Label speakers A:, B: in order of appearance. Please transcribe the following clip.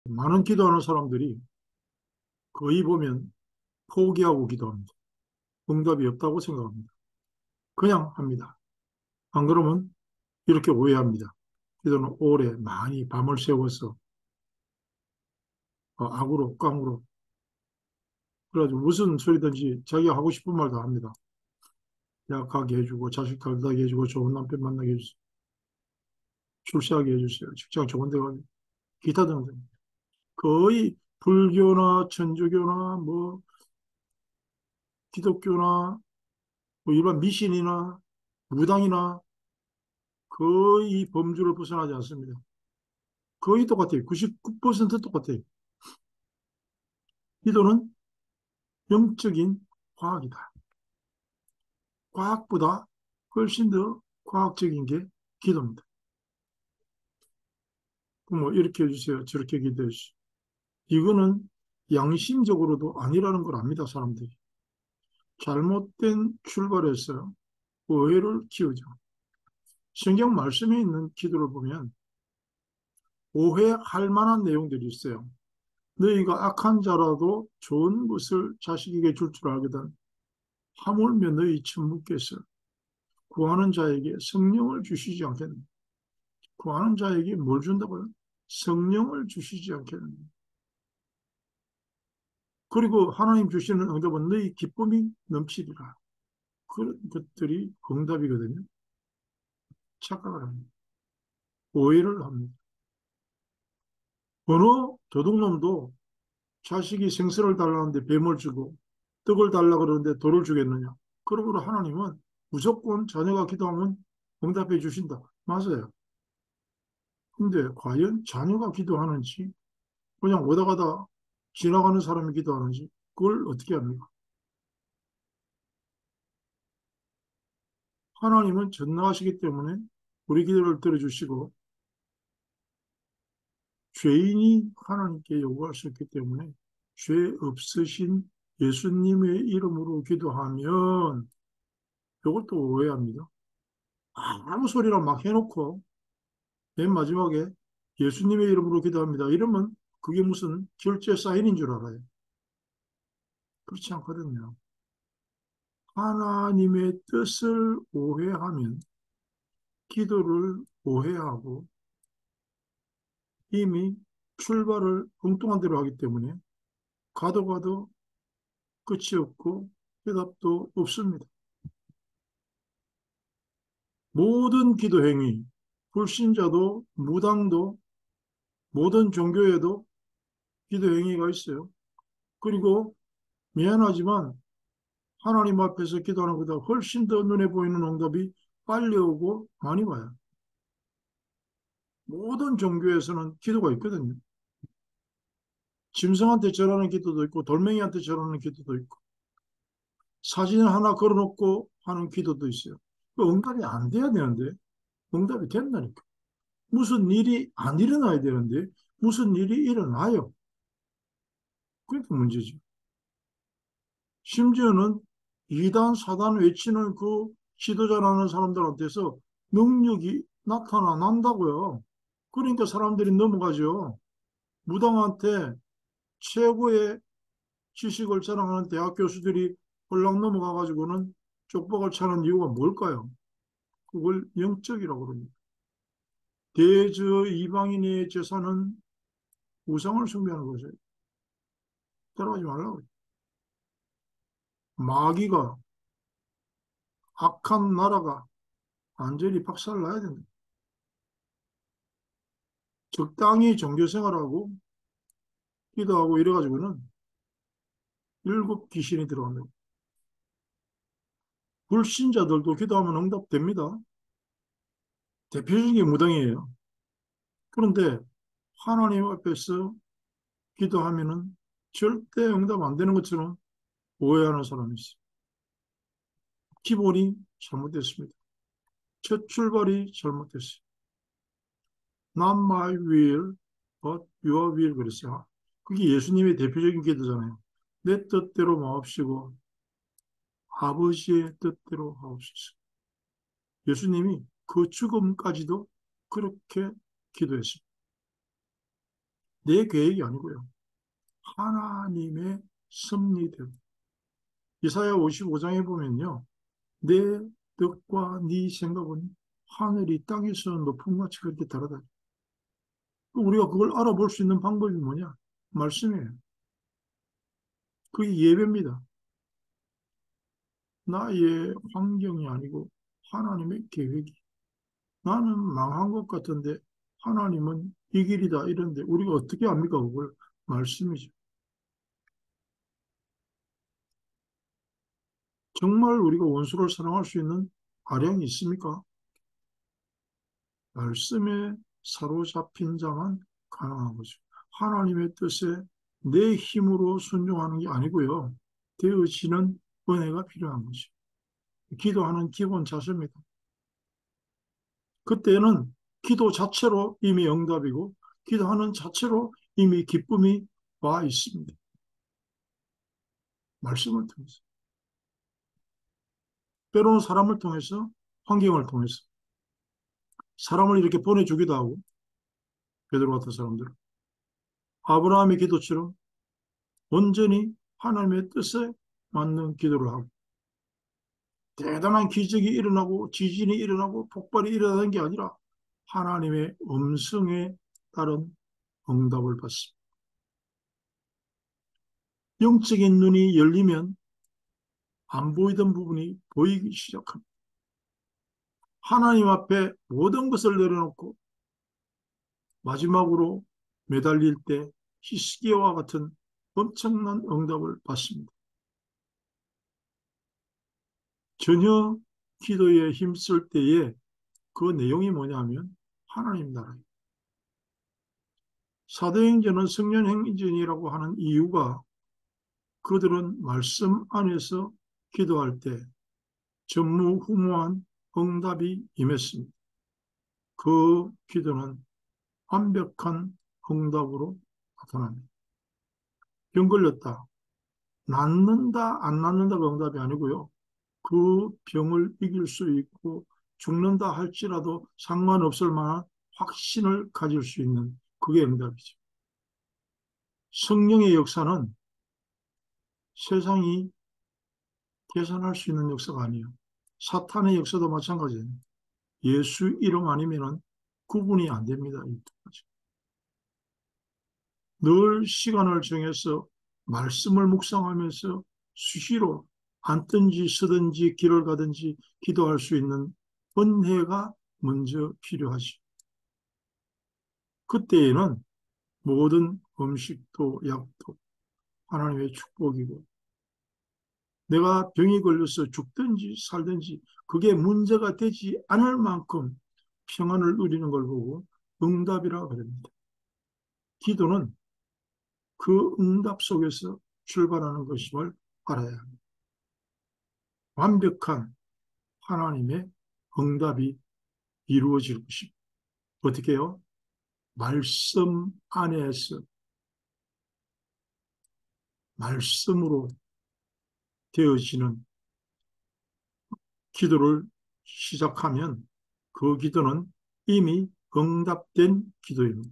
A: 많은 기도하는 사람들이 거의 보면 포기하고 기도합니다. 응답이 없다고 생각합니다. 그냥 합니다. 안 그러면 이렇게 오해합니다. 기도는 오래 많이 밤을 새워서 악으로 깡으로 그래가지고 무슨 소리든지 자기가 하고 싶은 말 다 합니다. 대학 가게 해주고 자식 잘 나게 해주고 좋은 남편 만나게 해주세요. 출세하게 해주세요. 직장 좋은 데 가게 기타 등등. 거의 불교나 천주교나 뭐 기독교나 뭐 일반 미신이나 무당이나 거의 이 범주를 벗어나지 않습니다. 거의 똑같아요. 99% 똑같아요. 기도는 영적인 과학이다. 과학보다 훨씬 더 과학적인 게 기도입니다. 뭐 이렇게 해주세요. 저렇게 기도해 주세요. 이거는 양심적으로도 아니라는 걸 압니다. 사람들이. 잘못된 출발에서 오해를 키우죠. 성경 말씀에 있는 기도를 보면 오해할 만한 내용들이 있어요. 너희가 악한 자라도 좋은 것을 자식에게 줄 줄 알거든. 하물며 너희 천부께서 구하는 자에게 성령을 주시지 않겠느냐. 구하는 자에게 뭘 준다고요? 성령을 주시지 않겠느냐. 그리고 하나님 주시는 응답은 너희 기쁨이 넘치리라. 그런 것들이 응답이거든요. 착각을 합니다. 오해를 합니다. 어느 도둑놈도 자식이 생선을 달라는데 뱀을 주고 떡을 달라 그러는데 돌을 주겠느냐. 그러므로 하나님은 무조건 자녀가 기도하면 응답해 주신다. 맞아요. 근데 과연 자녀가 기도하는지 그냥 오다 가다 지나가는 사람이 기도하는지 그걸 어떻게 합니까? 하나님은 전능하시기 때문에 우리 기도를 들어주시고 죄인이 하나님께 요구할 수 있기 때문에 죄 없으신 예수님의 이름으로 기도하면 이걸 또 오해합니다. 아무 소리나 막 해놓고 맨 마지막에 예수님의 이름으로 기도합니다. 이러면 그게 무슨 결제 사인인 줄 알아요. 그렇지 않거든요. 하나님의 뜻을 오해하면 기도를 오해하고 이미 출발을 엉뚱한 대로 하기 때문에 가도 가도 끝이 없고 해답도 없습니다. 모든 기도 행위, 불신자도 무당도 모든 종교에도 기도 행위가 있어요. 그리고 미안하지만 하나님 앞에서 기도하는 것보다 훨씬 더 눈에 보이는 응답이 빨리 오고 많이 와요. 모든 종교에서는 기도가 있거든요. 짐승한테 절하는 기도도 있고 돌멩이한테 절하는 기도도 있고 사진 하나 걸어놓고 하는 기도도 있어요. 그 응답이 안 돼야 되는데 응답이 된다니까. 무슨 일이 안 일어나야 되는데 무슨 일이 일어나요. 그게 문제죠. 심지어는 이단, 사단 외치는 그 지도자라는 사람들한테서 능력이 나타난다고요. 그러니까 사람들이 넘어가죠. 무당한테 최고의 지식을 자랑하는 대학 교수들이 홀랑 넘어가가지고는 쪽박을 차는 이유가 뭘까요? 그걸 영적이라고 그럽니다. 대저 이방인의 제사는 우상을 숭배하는 거죠. 따라하지 말라고. 마귀가 악한 나라가 완전히 박살나야 된다. 적당히 종교생활하고 기도하고 이래가지고는 일곱 귀신이 들어간다. 불신자들도 기도하면 응답됩니다. 대표적인 게 무당이에요. 그런데 하나님 앞에서 기도하면은 절대 응답 안 되는 것처럼 오해하는 사람이 있어요. 기본이 잘못됐습니다. 첫 출발이 잘못됐어요. Not my will, but your will 그랬어요. 그게 예수님의 대표적인 기도잖아요. 내 뜻대로 마옵시고 아버지의 뜻대로 하옵소서. 예수님이 그 죽음까지도 그렇게 기도했습니다. 내 계획이 아니고요. 하나님의 섭리대로. 이사야 55장에 보면요. 내 뜻과 네 생각은 하늘이 땅에서 높은 것 같이 그렇게 다르다. 우리가 그걸 알아볼 수 있는 방법이 뭐냐? 말씀이에요. 그게 예배입니다. 나의 환경이 아니고 하나님의 계획이. 나는 망한 것 같은데 하나님은 이 길이다 이런데 우리가 어떻게 합니까? 그걸 말씀이죠. 정말 우리가 원수를 사랑할 수 있는 아량이 있습니까? 말씀에 사로잡힌 자만 가능한 거죠. 하나님의 뜻에 내 힘으로 순종하는 게 아니고요. 되어지는 은혜가 필요한 거죠. 기도하는 기본 자세입니다. 그때는 기도 자체로 이미 응답이고 기도하는 자체로 이미 기쁨이 와 있습니다. 말씀을 통해서. 때로는 사람을 통해서, 환경을 통해서 사람을 이렇게 보내주기도 하고 베드로 같은 사람들 아브라함의 기도처럼 온전히 하나님의 뜻에 맞는 기도를 하고 대단한 기적이 일어나고 지진이 일어나고 폭발이 일어나는 게 아니라 하나님의 음성에 따른 응답을 받습니다. 영적인 눈이 열리면 안 보이던 부분이 보이기 시작합니다. 하나님 앞에 모든 것을 내려놓고 마지막으로 매달릴 때 히스기야와 같은 엄청난 응답을 받습니다. 전혀 기도에 힘쓸 때에 그 내용이 뭐냐면 하나님 나라예요. 사도행전은 성령행전이라고 하는 이유가 그들은 말씀 안에서 기도할 때 전무후무한 응답이 임했습니다. 그 기도는 완벽한 응답으로 나타납니다. 병 걸렸다. 낫는다, 안 낫는다가 응답이 아니고요. 그 병을 이길 수 있고 죽는다 할지라도 상관없을 만한 확신을 가질 수 있는 그게 응답이죠. 성령의 역사는 세상이 계산할 수 있는 역사가 아니에요. 사탄의 역사도 마찬가지예요. 예수 이름 아니면은 구분이 안 됩니다. 늘 시간을 정해서 말씀을 묵상하면서 수시로 앉든지 서든지 길을 가든지 기도할 수 있는 은혜가 먼저 필요하지. 그때에는 모든 음식도 약도 하나님의 축복이고 내가 병이 걸려서 죽든지 살든지 그게 문제가 되지 않을 만큼 평안을 누리는 걸 보고 응답이라고 합니다. 기도는 그 응답 속에서 출발하는 것임을 알아야 합니다. 완벽한 하나님의 응답이 이루어질 것입니다. 어떻게 해요? 말씀 안에서 말씀으로 되어지는 기도를 시작하면 그 기도는 이미 응답된 기도입니다.